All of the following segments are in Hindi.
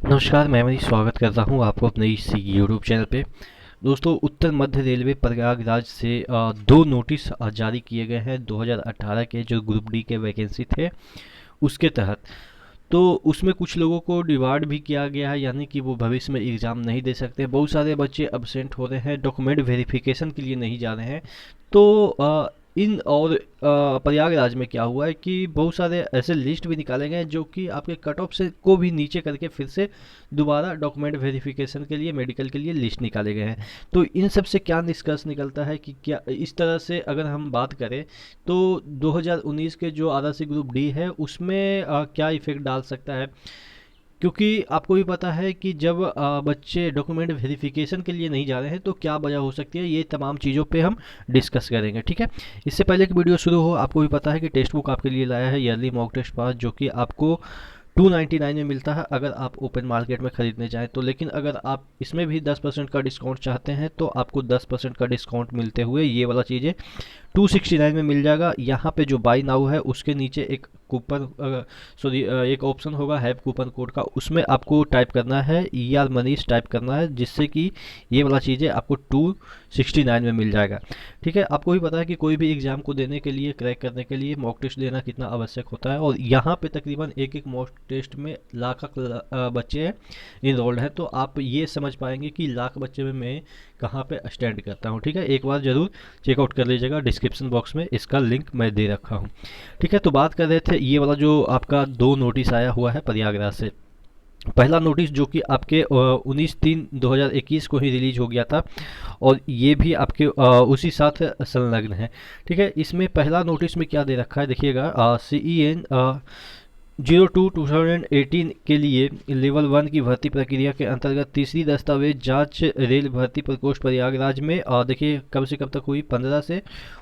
नमस्कार, मैं मनीष स्वागत करता हूं आपको अपने इस यूट्यूब चैनल पे। दोस्तों, उत्तर मध्य रेलवे प्रयागराज से दो नोटिस जारी किए गए हैं 2018 के जो ग्रुप डी के वैकेंसी थे उसके तहत। तो उसमें कुछ लोगों को डिवार्ड भी किया गया है, यानी कि वो भविष्य में एग्ज़ाम नहीं दे सकते। बहुत सारे बच्चे अब्सेंट हो रहे हैं, डॉक्यूमेंट वेरिफिकेशन के लिए नहीं जा रहे हैं। तो इन और प्रयागराज में क्या हुआ है कि बहुत सारे ऐसे लिस्ट भी निकाले गए हैं जो कि आपके कट ऑफ से को भी नीचे करके फिर से दोबारा डॉक्यूमेंट वेरिफिकेशन के लिए, मेडिकल के लिए लिस्ट निकाले गए हैं। तो इन सब से क्या निष्कर्ष निकलता है कि क्या इस तरह से अगर हम बात करें तो 2019 के जो आरआरसी ग्रुप डी है उसमें क्या इफेक्ट डाल सकता है। क्योंकि आपको भी पता है कि जब बच्चे डॉक्यूमेंट वेरिफिकेशन के लिए नहीं जा रहे हैं तो क्या वजह हो सकती है, ये तमाम चीज़ों पे हम डिस्कस करेंगे। ठीक है, इससे पहले कि वीडियो शुरू हो, आपको भी पता है कि टेक्स्ट बुक आपके लिए लाया है ईयरली मॉक टेस्ट पास, जो कि आपको 299 में मिलता है अगर आप ओपन मार्केट में ख़रीदने जाएँ तो। लेकिन अगर आप इसमें भी 10% का डिस्काउंट चाहते हैं तो आपको 10% का डिस्काउंट मिलते हुए ये वाला चीज़ें 269 में मिल जाएगा। यहाँ पे जो बाई नाउ है उसके नीचे एक कूपन सॉरी एक ऑप्शन होगा हैव कूपन कोड का, उसमें आपको टाइप करना है मनीष टाइप करना है, जिससे कि ये वाला चीज़ें आपको 269 में मिल जाएगा। ठीक है, आपको भी पता है कि कोई भी एग्ज़ाम को देने के लिए, क्रैक करने के लिए मॉक टेस्ट देना कितना आवश्यक होता है, और यहाँ पे तकरीबन एक एक मॉक टेस्ट में लाख बच्चे इनरोल्ड हैं। तो आप ये समझ पाएंगे कि लाख बच्चे में मैं कहाँ पे स्टैंड करता हूँ। ठीक है, एक बार ज़रूर चेकआउट कर लीजिएगा, डिस्क्रिप्शन बॉक्स में इसका लिंक मैं दे रखा हूँ। ठीक है, तो बात कर रहे थे ये वाला जो आपका दो नोटिस आया हुआ है प्रयागराज से। पहला नोटिस जो कि आपके 19/3/2021 को ही रिलीज हो गया था, और ये भी आपके उसी साथ संलग्न है। ठीक है, इसमें पहला नोटिस में क्या दे रखा है देखिएगा, CEN 02/2018 के लिए लेवल 1 की भर्ती प्रक्रिया के अंतर्गत तीसरी दस्तावेज जांच रेल भर्ती प्रकोष्ठ प्रयागराज में देखिए कब से कब तक हुई, 15 से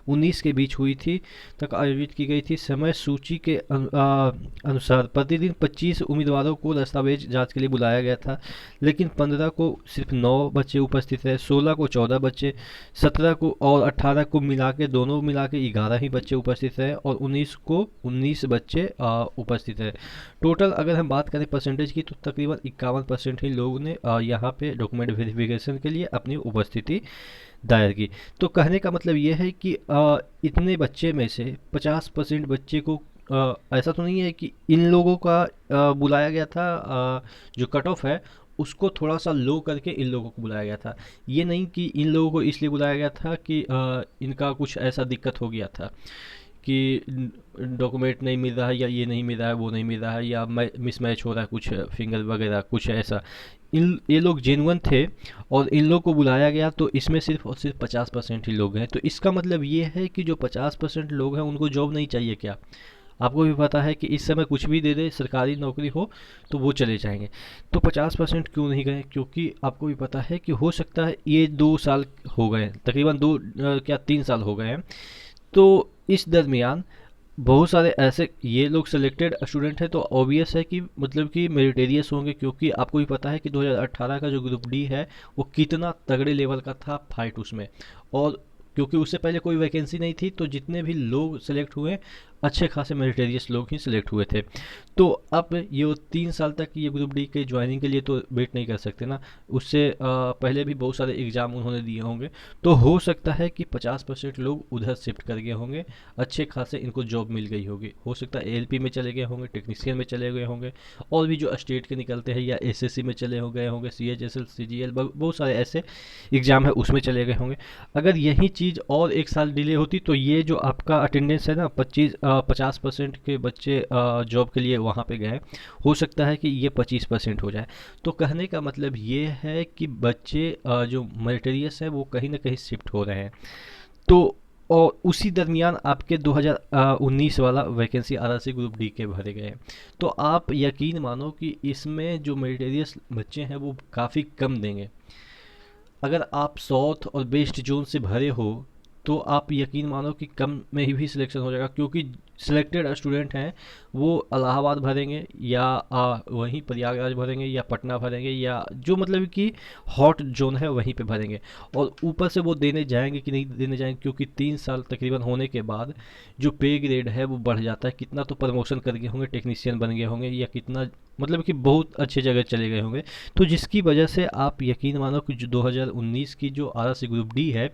19 के बीच हुई थी, तक आयोजित की गई थी। समय सूची के अनुसार प्रतिदिन 25 उम्मीदवारों को दस्तावेज जांच के लिए बुलाया गया था, लेकिन 15 को सिर्फ 9 बच्चे उपस्थित रहे, 16 को 14 बच्चे, 17 को और 18 को मिला के, दोनों मिला के 11 ही बच्चे उपस्थित रहे, और 19 को 19 बच्चे उपस्थित रहे। टोटल अगर हम बात करें परसेंटेज की तो तकरीबन 51% ही लोगों ने यहाँ पे डॉक्यूमेंट वेरिफिकेशन के लिए अपनी उपस्थिति दायर की। तो कहने का मतलब ये है कि इतने बच्चे में से 50% बच्चे को ऐसा तो नहीं है कि इन लोगों का बुलाया गया था, जो कट ऑफ है उसको थोड़ा सा लो करके इन लोगों को बुलाया गया था। ये नहीं कि इन लोगों को इसलिए बुलाया गया था कि इनका कुछ ऐसा दिक्कत हो गया था कि डॉक्यूमेंट नहीं मिल रहा है, या ये नहीं मिल रहा है, वो नहीं मिल रहा है, या मिसमैच हो रहा है कुछ फिंगर वगैरह कुछ ऐसा। इन ये लोग जेन्युइन थे और इन लोग को बुलाया गया, तो इसमें सिर्फ और सिर्फ 50% ही लोग हैं। तो इसका मतलब ये है कि जो 50% लोग हैं उनको जॉब नहीं चाहिए क्या? आपको भी पता है कि इस समय कुछ भी दे दे, सरकारी नौकरी हो तो वो चले जाएंगे। तो 50% क्यों नहीं गए? क्योंकि आपको भी पता है कि हो सकता है ये 2 साल हो गए, तकरीबन दो क्या 3 साल हो गए हैं। तो इस दरमियान बहुत सारे ऐसे ये लोग सिलेक्टेड स्टूडेंट हैं, तो ऑब्वियस है कि मतलब कि मेरिटेरियस होंगे, क्योंकि आपको भी पता है कि 2018 का जो ग्रुप डी है वो कितना तगड़े लेवल का था फाइट उसमें। और क्योंकि उससे पहले कोई वैकेंसी नहीं थी, तो जितने भी लोग सिलेक्ट हुए अच्छे खासे मेरिटेरियस लोग ही सिलेक्ट हुए थे। तो अब ये 3 साल तक ये ग्रुप डी के ज्वाइनिंग के लिए तो वेट नहीं कर सकते ना, उससे पहले भी बहुत सारे एग्ज़ाम उन्होंने दिए होंगे। तो हो सकता है कि 50% लोग उधर शिफ्ट कर गए होंगे, अच्छे खासे इनको जॉब मिल गई होगी। हो सकता है ALP में चले गए होंगे, टेक्नीशियन में चले गए होंगे, और भी जो स्टेट के निकलते हैं, या SSC में चले हो गए होंगे, CHSL CGL बहुत सारे ऐसे एग्ज़ाम है उसमें चले गए होंगे। अगर यही चीज़ और एक साल डिले होती तो ये जो आपका अटेंडेंस है ना 50% के बच्चे जॉब के लिए वहाँ पे गए, हो सकता है कि ये 25% हो जाए। तो कहने का मतलब ये है कि बच्चे जो मेरिटोरियस है वो कहीं ना कहीं शिफ्ट हो रहे हैं। तो और उसी दरमियान आपके 2019 वाला वैकेंसी आरआरसी ग्रुप डी के भरे गए हैं। तो आप यकीन मानो कि इसमें जो मेरिटोरियस बच्चे हैं वो काफ़ी कम देंगे। अगर आप साउथ और वेस्ट जोन से भरे हो तो आप यकीन मानो कि कम में ही भी सिलेक्शन हो जाएगा, क्योंकि सिलेक्टेड स्टूडेंट हैं वो इलाहाबाद भरेंगे या वहीं प्रयागराज भरेंगे या पटना भरेंगे या जो मतलब कि हॉट जोन है वहीं पे भरेंगे। और ऊपर से वो देने जाएंगे कि नहीं देने जाएंगे, क्योंकि 3 साल तकरीबन होने के बाद जो पे ग्रेड है वो बढ़ जाता है। कितना तो प्रमोशन कर गए होंगे, टेक्नीशियन बन गए होंगे, या कितना मतलब कि बहुत अच्छे जगह चले गए होंगे। तो जिसकी वजह से आप यकीन मानो कि जो 2019 की जो RRC ग्रुप डी है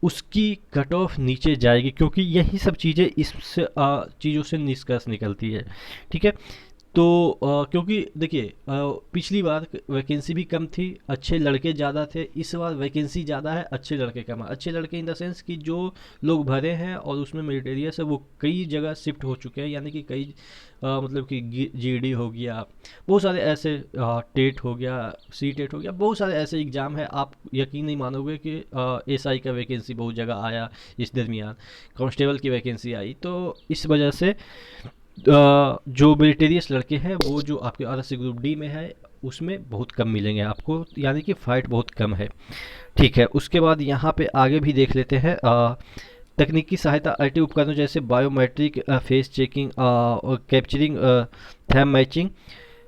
उसकी कट ऑफ नीचे जाएगी, क्योंकि यही सब चीज़ें इस चीज़ों से निष्कर्ष निकलती है। ठीक है। तो क्योंकि देखिए पिछली बार वैकेंसी भी कम थी, अच्छे लड़के ज़्यादा थे। इस बार वैकेंसी ज़्यादा है, अच्छे लड़के कम है। अच्छे लड़के इन द सेंस कि जो लोग भरे हैं और उसमें मेरिटेरियस है वो कई जगह शिफ्ट हो चुके हैं, यानी कि कई मतलब कि GD हो गया, बहुत सारे ऐसे टेट हो गया, सी टेट हो गया, बहुत सारे ऐसे एग्ज़ाम है। आप यकीन नहीं मानोगे कि SI का वैकेंसी बहुत जगह आया इस दरमियान, कांस्टेबल की वैकेंसी आई। तो इस वजह से जो मेरिटेरियस लड़के हैं वो जो आपके RSC ग्रुप डी में है उसमें बहुत कम मिलेंगे आपको, यानी कि फ़ाइट बहुत कम है। ठीक है। उसके बाद यहाँ पे आगे भी देख लेते हैं तकनीकी सहायता IT उपकरणों जैसे बायोमेट्रिक फेस चेकिंग और कैप्चरिंग थैम मैचिंग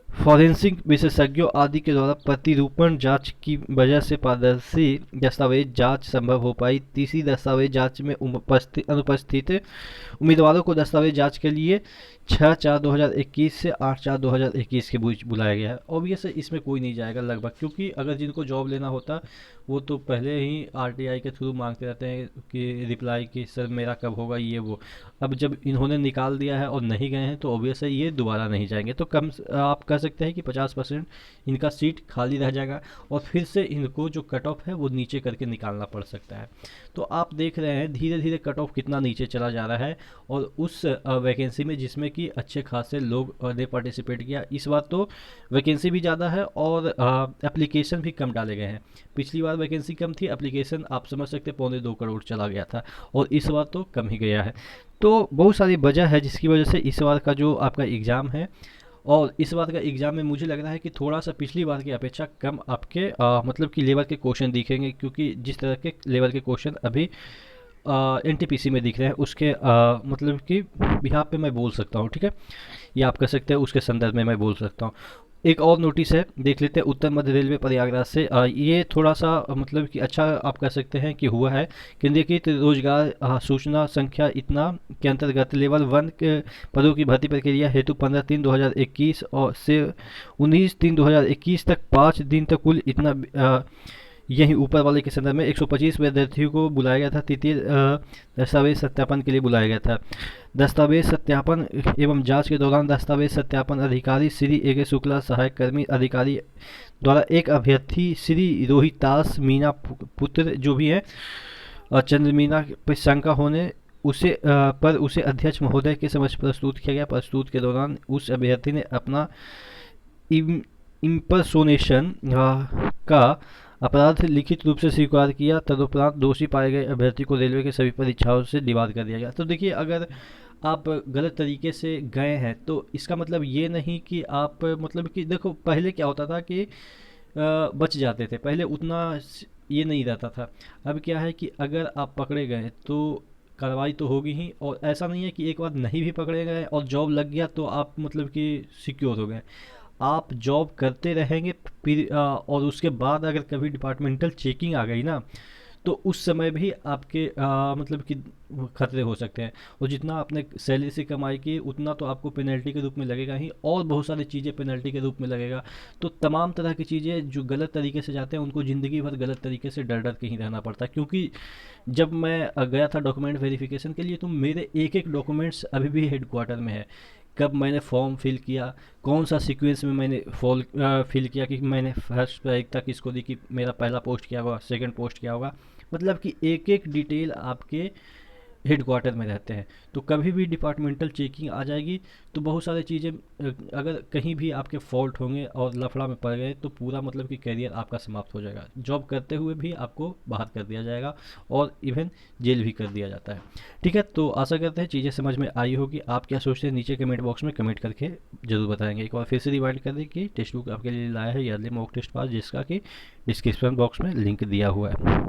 फॉरेंसिक विशेषज्ञों आदि के द्वारा प्रतिरूपण जांच की वजह से पारदर्शी दस्तावेज जांच संभव हो पाई। तीसरी दस्तावेज जांच में अनुपस्थित उम्मीदवारों को दस्तावेज जांच के लिए 6/4/2021 से 8/4/2021 के बीच बुलाया गया है। ऑब्वियस है इसमें कोई नहीं जाएगा लगभग, क्योंकि अगर जिनको जॉब लेना होता वो तो पहले ही RTI के थ्रू मांगते रहते हैं कि रिप्लाई कि सर मेरा कब होगा ये वो। अब जब इन्होंने निकाल दिया है और नहीं गए हैं तो ऑब्वियस है ये दोबारा नहीं जाएंगे। तो कम आप कह सकते हैं कि 50% इनका सीट खाली रह जाएगा और फिर से इनको जो कट ऑफ है वो नीचे करके निकालना पड़ सकता है। तो आप देख रहे हैं धीरे धीरे कट ऑफ कितना नीचे चला जा रहा है, और उस वैकेंसी में जिसमें कि अच्छे खासे लोग ने पार्टिसिपेट किया। इस बार तो वैकेंसी भी ज़्यादा है और एप्लीकेशन भी कम डाले गए हैं। पिछली बार वैकेंसी कम थी, एप्लीकेशन आप समझ सकते 1.25 करोड़ चला गया था, और इस बार तो कम ही गया है। तो बहुत सारी वजह है जिसकी वजह से इस बार का जो आपका एग्ज़ाम है, और इस बार का एग्ज़ाम में मुझे लग रहा है कि थोड़ा सा पिछली बार की अपेक्षा कम आपके मतलब कि लेवल के क्वेश्चन दिखेंगे, क्योंकि जिस तरह के लेवल के क्वेश्चन अभी NTPC में दिख रहे हैं उसके मतलब कि बिहार पे मैं बोल सकता हूँ। ठीक है। या आप कह सकते हैं उसके संदर्भ में मैं बोल सकता हूँ। एक और नोटिस है, देख लेते हैं उत्तर मध्य रेलवे प्रयागराज से। ये थोड़ा सा मतलब कि अच्छा आप कह सकते हैं कि हुआ है। केंद्रीकृत रोजगार सूचना संख्या इतना के अंतर्गत लेवल 1 के पदों की भर्ती प्रक्रिया हेतु 15/3/2021 और से 19/3/2021 तक 5 दिन तक कुल इतना यही ऊपर वाले के संदर्भ में 125 विद्यार्थियों को बुलाया गया था। तृतीय दस्तावेज सत्यापन के लिए बुलाया गया था। दस्तावेज सत्यापन एवं जांच के दौरान दस्तावेज सत्यापन अधिकारी श्री A.K. शुक्ला, सहायक कर्मी अधिकारी द्वारा एक अभ्यर्थी श्री रोहितास मीना पुत्र जो भी है चंद्रमीना पर शंका होने उसे अध्यक्ष महोदय के समक्ष प्रस्तुत किया गया। प्रस्तुत के दौरान उस अभ्यर्थी ने अपना इम्पर्सोनेशन का अपराध लिखित रूप से स्वीकार किया। तदुपरांत दोषी पाए गए अभ्यर्थी को रेलवे के सभी परीक्षाओं से डिबार कर दिया गया। तो देखिए अगर आप गलत तरीके से गए हैं तो इसका मतलब ये नहीं कि आप मतलब कि देखो पहले क्या होता था कि बच जाते थे, पहले उतना ये नहीं रहता था। अब क्या है कि अगर आप पकड़े गए तो कार्रवाई तो होगी ही, और ऐसा नहीं है कि एक बार नहीं भी पकड़े गए और जॉब लग गया तो आप मतलब कि सिक्योर हो गए। आप जॉब करते रहेंगे फिर और उसके बाद अगर कभी डिपार्टमेंटल चेकिंग आ गई ना तो उस समय भी आपके मतलब कि खतरे हो सकते हैं। और जितना आपने सैलरी से कमाई की उतना तो आपको पेनल्टी के रूप में लगेगा ही, और बहुत सारी चीज़ें पेनल्टी के रूप में लगेगा। तो तमाम तरह की चीज़ें जो गलत तरीके से जाते हैं उनको ज़िंदगी भर गलत तरीके से डर डर के ही रहना पड़ता है। क्योंकि जब मैं गया था डॉक्यूमेंट वेरिफिकेशन के लिए तो मेरे एक एक डॉक्यूमेंट्स अभी भी हेडक्वार्टर में है। कब मैंने फॉर्म फिल किया, कौन सा सीक्वेंस में मैंने फिल किया कि मैंने फर्स्ट तारीख तक इसको दी कि मेरा पहला पोस्ट क्या होगा, सेकंड पोस्ट क्या होगा, मतलब कि एक एक डिटेल आपके हेडक्वार्टर में रहते हैं। तो कभी भी डिपार्टमेंटल चेकिंग आ जाएगी तो बहुत सारी चीज़ें अगर कहीं भी आपके फॉल्ट होंगे और लफड़ा में पड़ गए तो पूरा मतलब कि करियर आपका समाप्त हो जाएगा। जॉब करते हुए भी आपको बाहर कर दिया जाएगा और इवन जेल भी कर दिया जाता है। ठीक है। तो आशा करते हैं चीज़ें समझ में आई होगी। आप क्या सोचते हैं नीचे कमेंट बॉक्स में कमेंट करके ज़रूर बताएंगे। एक बार फिर से रिमाइंड कर दें कि टेक्स्ट बुक आपके लिए लाया है ईयरली मॉक टेस्ट पास, जिसका कि डिस्क्रिप्शन बॉक्स में लिंक दिया हुआ है।